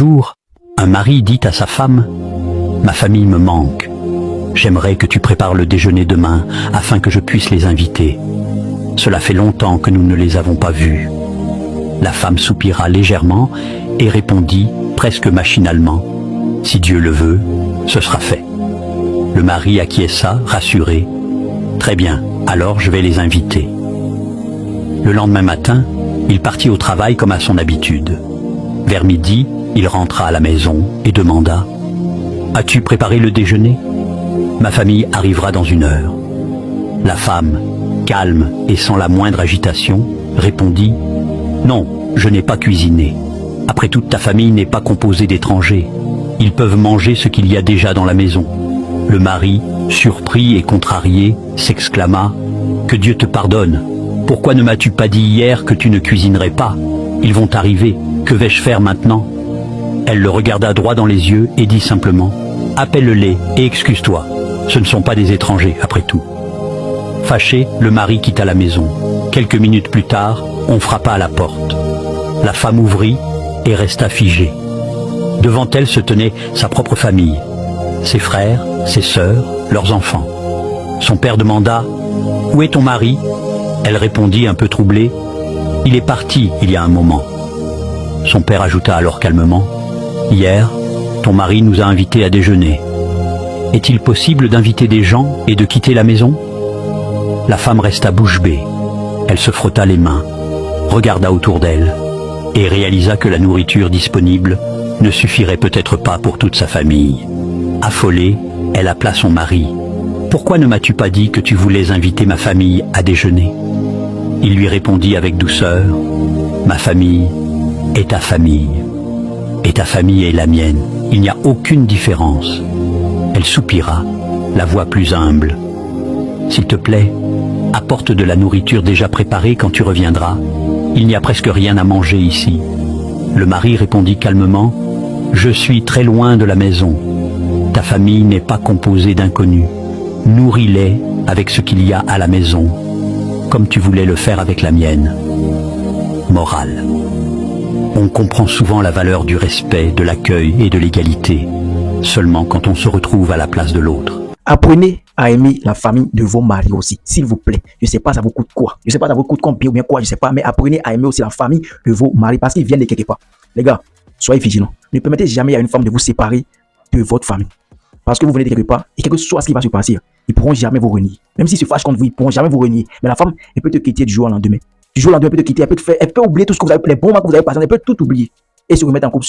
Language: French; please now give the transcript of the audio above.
jour, un mari dit à sa femme « Ma famille me manque. J'aimerais que tu prépares le déjeuner demain afin que je puisse les inviter. Cela fait longtemps que nous ne les avons pas vus. » La femme soupira légèrement et répondit presque machinalement « Si Dieu le veut, ce sera fait. » Le mari acquiesça, rassuré. « Très bien, alors je vais les inviter. » Le lendemain matin, il partit au travail comme à son habitude. Vers midi, il rentra à la maison et demanda « As-tu préparé le déjeuner ? Ma famille arrivera dans 1 heure. » La femme, calme et sans la moindre agitation, répondit « Non, je n'ai pas cuisiné. Après tout, ta famille n'est pas composée d'étrangers. Ils peuvent manger ce qu'il y a déjà dans la maison. » Le mari, surpris et contrarié, s'exclama « Que Dieu te pardonne. Pourquoi ne m'as-tu pas dit hier que tu ne cuisinerais pas? Ils vont arriver. Que vais-je faire maintenant ?» Elle le regarda droit dans les yeux et dit simplement « Appelle-les et excuse-toi. Ce ne sont pas des étrangers, après tout. » Fâché, le mari quitta la maison. Quelques minutes plus tard, on frappa à la porte. La femme ouvrit et resta figée. Devant elle se tenait sa propre famille. Ses frères, ses sœurs, leurs enfants. Son père demanda « Où est ton mari ?» Elle répondit un peu troublée « Il est parti il y a un moment. » Son père ajouta alors calmement « Hier, ton mari nous a invités à déjeuner. Est-il possible d'inviter des gens et de quitter la maison ?» La femme resta bouche bée. Elle se frotta les mains, regarda autour d'elle et réalisa que la nourriture disponible ne suffirait peut-être pas pour toute sa famille. Affolée, elle appela son mari. « Pourquoi ne m'as-tu pas dit que tu voulais inviter ma famille à déjeuner ?» Il lui répondit avec douceur « Ma famille est ta famille, et ta famille est la mienne. Il n'y a aucune différence. » Elle soupira, la voix plus humble. « S'il te plaît, apporte de la nourriture déjà préparée quand tu reviendras. Il n'y a presque rien à manger ici. » Le mari répondit calmement « Je suis très loin de la maison. Ta famille n'est pas composée d'inconnus. Nourris-les avec ce qu'il y a à la maison, comme tu voulais le faire avec la mienne. » Morale. On comprend souvent la valeur du respect, de l'accueil et de l'égalité, seulement quand on se retrouve à la place de l'autre. Apprenez à aimer la famille de vos maris aussi, s'il vous plaît. Je ne sais pas ça vous coûte quoi. Je ne sais pas ça vous coûte combien ou bien quoi, je ne sais pas. Mais apprenez à aimer aussi la famille de vos maris parce qu'ils viennent de quelque part. Les gars, soyez vigilants. Ne permettez jamais à une femme de vous séparer de votre famille. Parce que vous venez de quelque part et quel que soit ce qui va se passer, ils ne pourront jamais vous renier. Même s'ils se fâchent contre vous, ils ne pourront jamais vous renier. Mais la femme, elle peut te quitter du jour au lendemain. Du jour au lendemain, elle peut te quitter, elle peut oublier tout ce que vous avez, les bons moments que vous avez passés, elle peut tout oublier et se remettre en couple